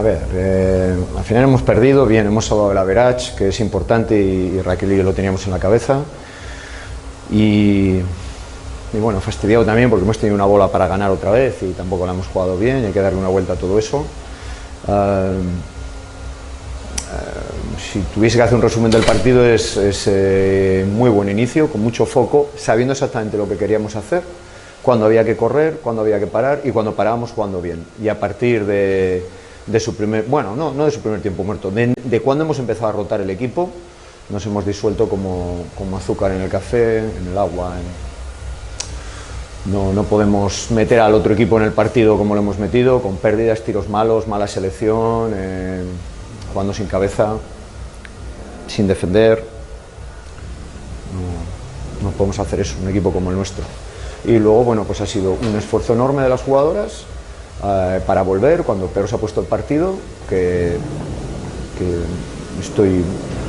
A ver, al final hemos perdido, bien, hemos salvado el average, que es importante, y Raquel y yo lo teníamos en la cabeza. Y bueno, fastidiado también porque hemos tenido una bola para ganar otra vez y tampoco la hemos jugado bien, y hay que darle una vuelta a todo eso. Si tuviese que hacer un resumen del partido, es muy buen inicio, con mucho foco, sabiendo exactamente lo que queríamos hacer, cuándo había que correr, cuándo había que parar, y cuando parábamos jugando bien. Y a partir de su primer, bueno, no de su primer tiempo muerto, de cuando hemos empezado a rotar el equipo, nos hemos disuelto como azúcar en el café, en el agua. No podemos meter al otro equipo en el partido como lo hemos metido, con pérdidas, tiros malos, mala selección, jugando sin cabeza, sin defender. No podemos hacer eso, un equipo como el nuestro. Y luego, bueno, pues ha sido un esfuerzo enorme de las jugadoras para volver cuando peor se ha puesto el partido, que estoy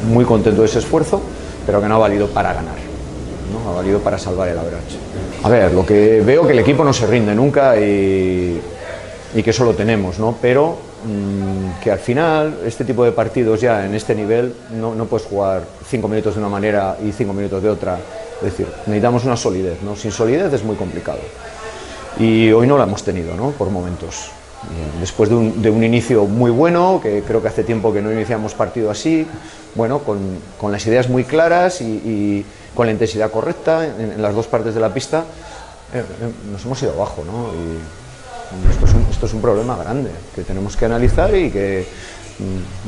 muy contento de ese esfuerzo, pero que no ha valido para ganar, ¿no? Ha valido para salvar el average. A ver, lo que veo, que el equipo no se rinde nunca y que eso lo tenemos, ¿no? Pero que al final este tipo de partidos ya en este nivel no puedes jugar 5 minutos de una manera y 5 minutos de otra. Es decir, necesitamos una solidez, ¿no? Sin solidez es muy complicado. Y hoy no la hemos tenido, ¿no? Por momentos. Después de un inicio muy bueno, que creo que hace tiempo que no iniciamos partido así, bueno, con las ideas muy claras y con la intensidad correcta en las dos partes de la pista, nos hemos ido abajo, ¿no? Y esto es un problema grande que tenemos que analizar y que,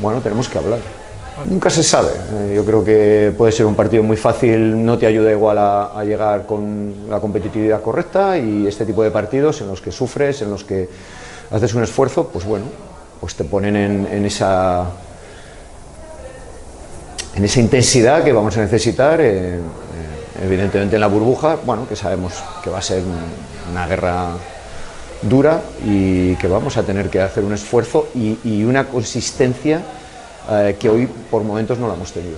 bueno, tenemos que hablar. Nunca se sabe. Yo creo que puede ser un partido muy fácil, no te ayuda igual a llegar con la competitividad correcta, y este tipo de partidos en los que sufres, en los que haces un esfuerzo, pues bueno, pues te ponen en esa intensidad que vamos a necesitar, evidentemente en la burbuja, bueno, que sabemos que va a ser una guerra dura y que vamos a tener que hacer un esfuerzo y una consistencia que hoy por momentos no la hemos tenido.